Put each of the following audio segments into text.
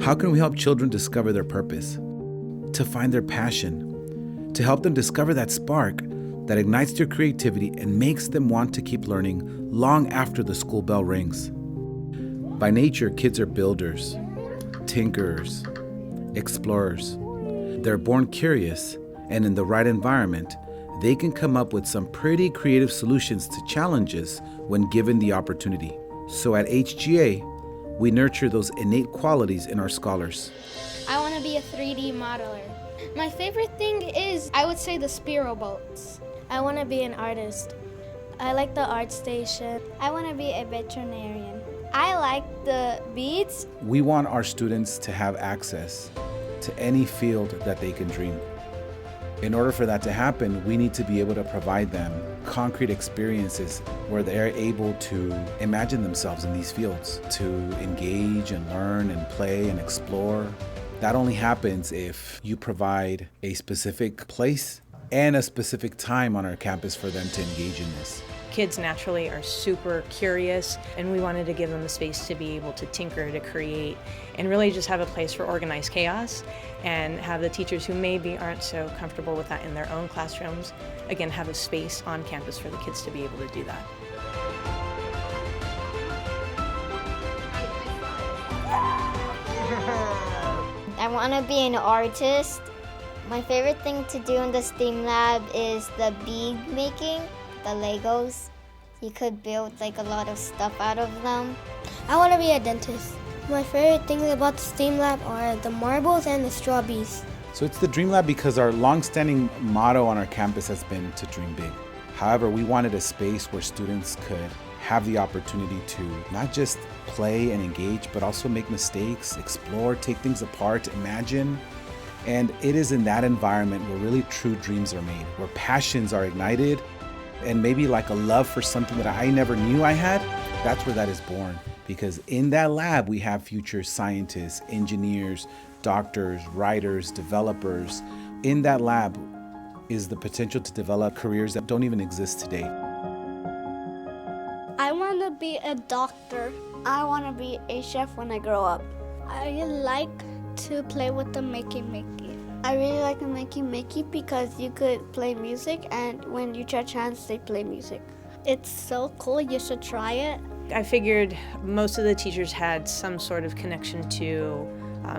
How can we help children discover their purpose, to find their passion, to help them discover that spark that ignites their creativity and makes them want to keep learning long after the school bell rings? By nature, kids are builders, tinkerers, explorers. They're born curious, and in the right environment, they can come up with some pretty creative solutions to challenges when given the opportunity. So at HGA, we nurture those innate qualities in our scholars. I want to be a 3D modeler. My favorite thing is, I would say, the Spiro boats. I want to be an artist. I like the art station. I want to be a veterinarian. I like the beads. We want our students to have access to any field that they can dream. In order for that to happen, we need to be able to provide them concrete experiences where they're able to imagine themselves in these fields, to engage and learn and play and explore. That only happens if you provide a specific place and a specific time on our campus for them to engage in this. Kids naturally are super curious, and we wanted to give them the space to be able to tinker, to create, and really just have a place for organized chaos, and have the teachers who maybe aren't so comfortable with that in their own classrooms, again, have a space on campus for the kids to be able to do that. I want to be an artist. My favorite thing to do in the STEAM lab is the bead making, the Legos. You could build like a lot of stuff out of them. I want to be a dentist. My favorite things about the STEAM lab are the marbles and the strawberries. So it's the Dream Lab because our long-standing motto on our campus has been to dream big. However, we wanted a space where students could have the opportunity to not just play and engage, but also make mistakes, explore, take things apart, imagine. And it is in that environment where really true dreams are made, where passions are ignited, and maybe like a love for something that I never knew I had. That's where that is born. Because in that lab, we have future scientists, engineers, doctors, writers, developers. In that lab is the potential to develop careers that don't even exist today. I want to be a doctor. I want to be a chef when I grow up. I like to play with the Makey Makey. I really like the Makey Makey because you could play music, and when you touch hands, they play music. It's so cool, you should try it. I figured most of the teachers had some sort of connection to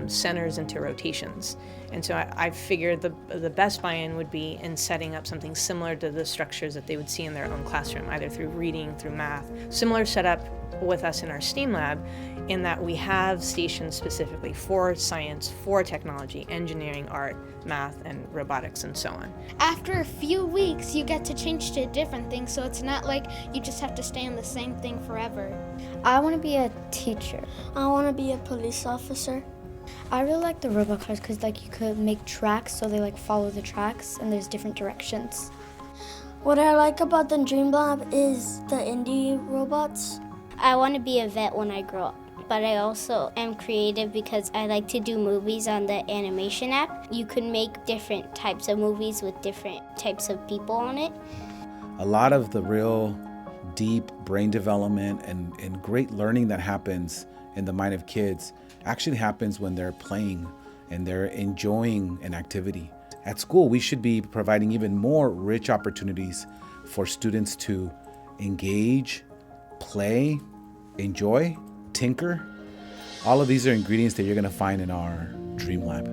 centers and to rotations. And so I figured the best buy-in would be in setting up something similar to the structures that they would see in their own classroom, either through reading, through math. Similar setup with us in our STEAM lab, in that we have stations specifically for science, for technology, engineering, art, math, and robotics, and so on. After a few weeks, you get to change to a different thing, so it's not like you just have to stay on the same thing forever. I want to be a teacher. I want to be a police officer. I really like the robot cars because you could make tracks so they follow the tracks and there's different directions. What I like about the Dream Lab is the indie robots. I want to be a vet when I grow up, but I also am creative because I like to do movies on the animation app. You could make different types of movies with different types of people on it. A lot of the real deep brain development and great learning that happens in the mind of kids actually happens when they're playing and they're enjoying an activity. At school, we should be providing even more rich opportunities for students to engage, play, enjoy, tinker. All of these are ingredients that you're going to find in our Dream Lab.